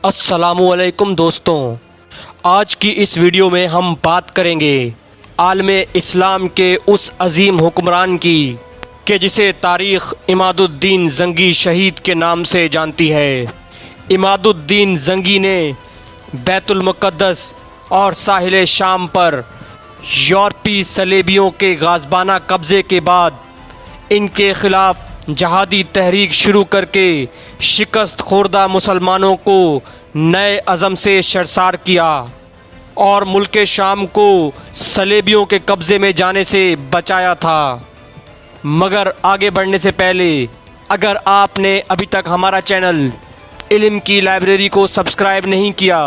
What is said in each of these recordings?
अस्सलामुअलैकुम दोस्तों, आज की इस वीडियो में हम बात करेंगे आलमे इस्लाम के उस अजीम हुक्मरान की कि जिसे तारीख़ इमादुद्दीन जंगी शहीद के नाम से जानती है। इमादुद्दीन जंगी ने बैतुल मुक़द्दस और साहिल शाम पर यूरोपी सलेबियों के गाज़बाना कब्ज़े के बाद इनके ख़िलाफ़ जहादी तहरीक शुरू करके शिकस्त खुर्दा मुसलमानों को नए अज़म से शर्मसार किया और मुल्क शाम को सलेबियों के कब्ज़े में जाने से बचाया था। मगर आगे बढ़ने से पहले अगर आपने अभी तक हमारा चैनल इल्म की लाइब्रेरी को सब्सक्राइब नहीं किया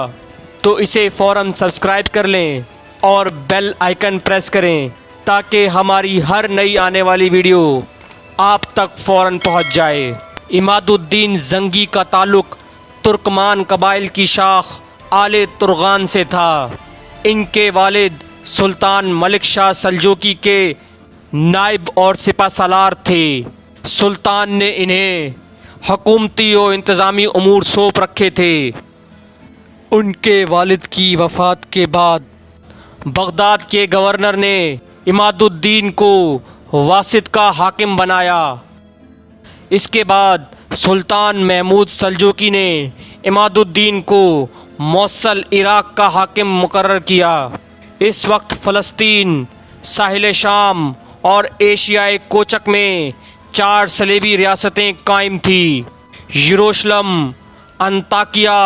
तो इसे फ़ौरन सब्सक्राइब कर लें और बेल आइकन प्रेस करें ताकि हमारी हर नई आने वाली वीडियो आप तक फ़ौरन पहुंच जाए। इमादुद्दीन जंगी का ताल्लुक़ तुर्कमान कबाइल की शाख आले तुर्गान से था। इनके वालिद सुल्तान मलिक शाह सल्जूकी के नायब और सिपहसालार थे। सुल्तान ने इन्हें हुकूमती और इंतज़ामी उमूर सौंप रखे थे। उनके वालिद की वफ़ात के बाद बगदाद के गवर्नर ने इमादुद्दीन को वासित का हाकिम बनाया। इसके बाद सुल्तान महमूद सल्जूकी ने इमादुद्दीन को मौसल इराक़ का हाकिम मुकर्रर किया। इस वक्त फ़लस्तीन, साहिल शाम और एशियाई कोचक में 4 सलेबी रियासतें कायम थी: यरूशलेम, अंताकिया,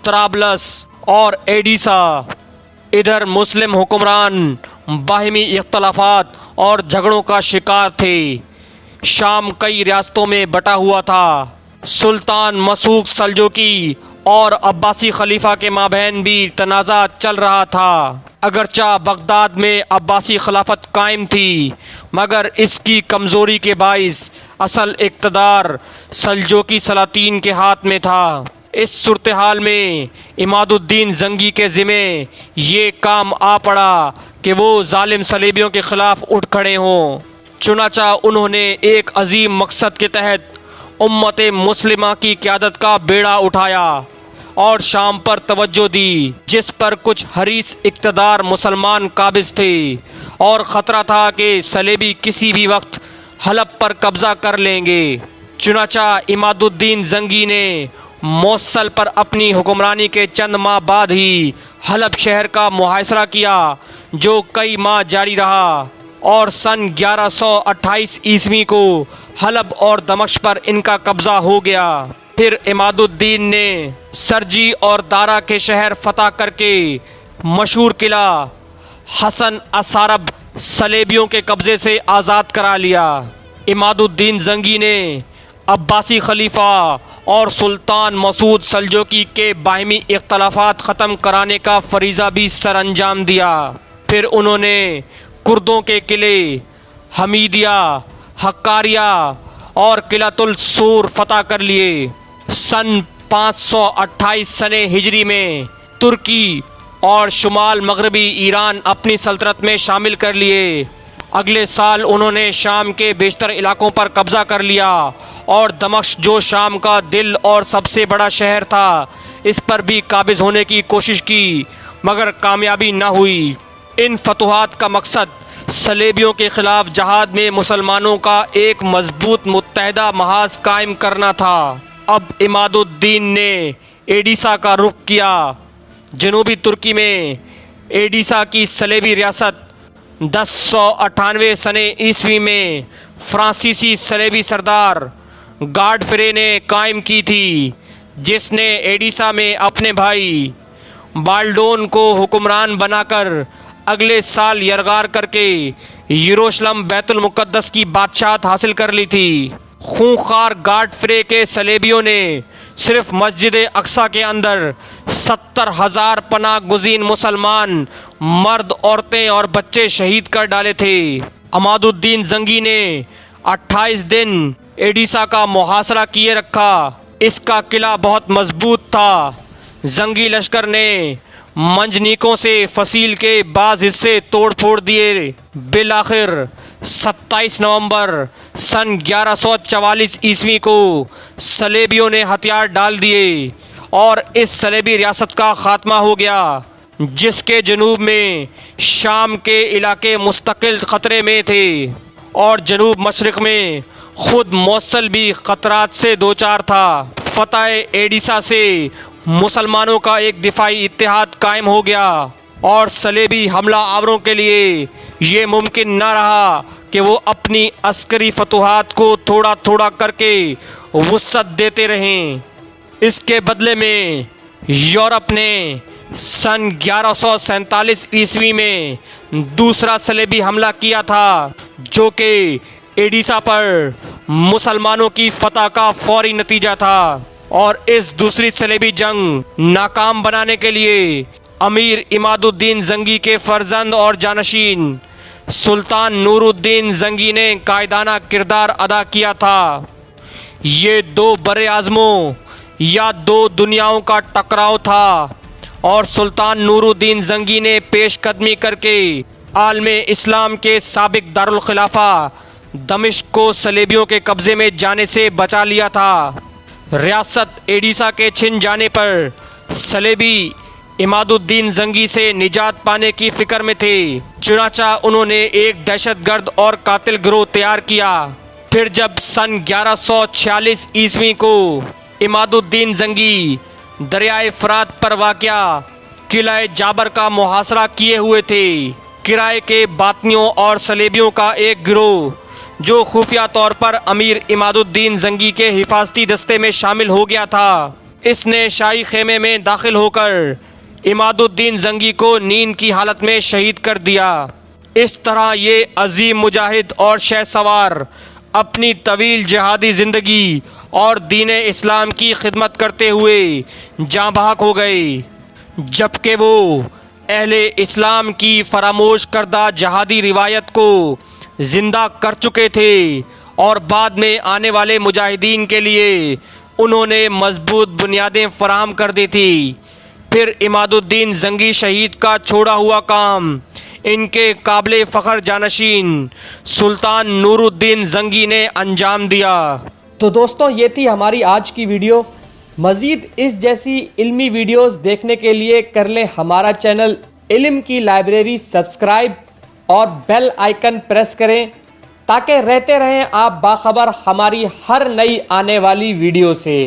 त्राबलस और एडिसा। इधर मुस्लिम हुक्मरान बाहिमी इख्तलाफात और झगड़ों का शिकार थे। शाम कई रियासतों में बटा हुआ था। सुल्तान मसूद सल्जूकी और अब्बासी खलीफा के माबैन भी तनाज़ा चल रहा था। अगरचा बगदाद में अब्बासी खिलाफत कायम थी, मगर इसकी कमज़ोरी के बाइस असल इक़्तिदार सल्जूकी सलातीन के हाथ में था। इस सूरत हाल में इमादुद्दीन जंगी के ज़िम्मे ये काम आ पड़ा कि वो जालिम सलेबियों के ख़िलाफ़ उठ खड़े हों। चुनाचा उन्होंने एक अजीम मकसद के तहत उम्मत मुस्लिमा की क़यादत का बेड़ा उठाया और शाम पर तवज्जो दी, जिस पर कुछ हरीस इक़्तिदार मुसलमान काबिज़ थे और ख़तरा था कि सलेबी किसी भी वक्त हलब पर कब्ज़ा कर लेंगे। चुनाचा इमादुद्दीन जंगी ने मौसल पर अपनी हुक्मरानी के चंद माह बाद ही हलब शहर का मुहासरा किया, जो कई माह जारी रहा और सन 1128 ईस्वी को हलब और दमश्क पर इनका कब्ज़ा हो गया। फिर इमादुद्दीन ने सरजी और दारा के शहर फतह करके मशहूर किला हसन असारब सलेबियों के कब्ज़े से आज़ाद करा लिया। इमादुद्दीन जंगी ने अब्बासी खलीफा और सुल्तान मसूद सल्जूकी के बाहिमी इख्तलाफात ख़त्म कराने का फरीज़ा भी सर अंजाम दिया। फिर उन्होंने कुर्दों के किले हमीदिया, हक्कारिया और किलातुल सूर फतह कर लिए। सन 528 सने हिजरी में तुर्की और शुमाल मगरबी ईरान अपनी सल्तनत में शामिल कर लिए। अगले साल उन्होंने शाम के बेशतर इलाकों पर कब्ज़ा कर लिया और दमश्क, जो शाम का दिल और सबसे बड़ा शहर था, इस पर भी काबिज़ होने की कोशिश की, मगर कामयाबी न हुई। इन फतुहात का मकसद सलेबियों के ख़िलाफ़ जहाद में मुसलमानों का एक मजबूत मुत्तहदा महाज कायम करना था। अब इमादुद्दीन ने एडिसा का रुख किया। जनूबी तुर्की में एडिसा की सलेबी रियासत 1098 सने ईस्वी में फ्रांसीसी सलेबी सरदार गाडफ्रे ने कायम की थी, जिसने एडिसा में अपने भाई बाल्डोन को हुक्मरान बनाकर अगले साल यरगार करके यरूशलेम बैतुल मुक़द्दस की बादशाहत हासिल कर ली थी। खूंखार गाडफ्रे के सलेबियों ने सिर्फ मस्जिद अक्सा के अंदर 70,000 पनाह गुज़ीन मुसलमान मर्द, औरतें और बच्चे शहीद कर डाले थे। इमादुद्दीन जंगी ने 28 दिन एडिसा का मुहासरा किए रखा। इसका किला बहुत मजबूत था। जंगी लश्कर ने मंजनीकों से फसील के बाज़ हिस्से तोड़ फोड़ दिए। बिलाखिर 27 नवंबर सन 1144 ईस्वी को सलेबियों ने हथियार डाल दिए और इस सलेबी रियासत का खात्मा हो गया, जिसके जनूब में शाम के इलाके मुस्तकिल ख़तरे में थे और जनूब मशरिक़ में ख़ुद मौसल भी ख़तरात से दो चार था। फ़तह एडिसा से मुसलमानों का एक दिफाई इत्तेहाद कायम हो गया और सलेबी हमला आवरों के लिए ये मुमकिन न रहा कि वो अपनी अस्करी फतूहात को थोड़ा थोड़ा करके वुसअत देते रहें। इसके बदले में यूरोप ने सन 1147 ईस्वी में दूसरा सलेबी हमला किया था, जो कि एडिसा पर मुसलमानों की फतह का फौरी नतीजा था। और इस दूसरी सलेबी जंग नाकाम बनाने के लिए अमीर इमादुद्दीन जंगी के फर्जंद और जानशीन सुल्तान नूरुद्दीन जंगी ने कायदाना किरदार अदा किया था। ये दो बड़े आज़मों या दो दुनियाओं का टकराव था और सुल्तान नूरुद्दीन जंगी ने पेशकदमी करके आलमे इस्लाम के साबिक दारुल खिलाफा दमिश्क को सलेबियों के कब्ज़े में जाने से बचा लिया था। रियासत एडिसा के छिन जाने पर सलेबी इमादुद्दीन जंगी से निजात पाने की फ़िक्र में थे, चुनाचा उन्होंने एक दहशतगर्द और कातिल गिरोह तैयार किया। फिर जब सन 1146 ईस्वी को इमादुद्दीन जंगी दरियाए फ़रात पर वाक़या किला जाबर का मुहासरा किए हुए थे, किराए के बातनियों और सलेबियों का एक गिरोह जो खुफिया तौर पर अमीर इमादुद्दीन जंगी के हिफाजती दस्ते में शामिल हो गया था, इसने शाही खेमे में दाखिल होकर इमादुद्दीन जंगी को नींद की हालत में शहीद कर दिया। इस तरह ये अजीम मुजाहिद और शहसवार अपनी तवील जिहादी ज़िंदगी और दीन इस्लाम की खिदमत करते हुए जाँ बहक हो गए, जबकि वो अहले इस्लाम की फरामोश करदा जहादी रिवायत को ज़िंदा कर चुके थे और बाद में आने वाले मुजाहिदीन के लिए उन्होंने मजबूत बुनियादें फराहम कर दी थी। फिर इमादुद्दीन जंगी शहीद का छोड़ा हुआ काम इनके काबिल फ़ख्र जानशीन सुल्तान नूरुद्दीन जंगी ने अंजाम दिया। तो दोस्तों, ये थी हमारी आज की वीडियो। मज़ीद इस जैसी इल्मी वीडियोस देखने के लिए कर लें हमारा चैनल इल्म की लाइब्रेरी सब्सक्राइब और बेल आइकन प्रेस करें, ताकि रहते रहें आप बाखबर हमारी हर नई आने वाली वीडियो से।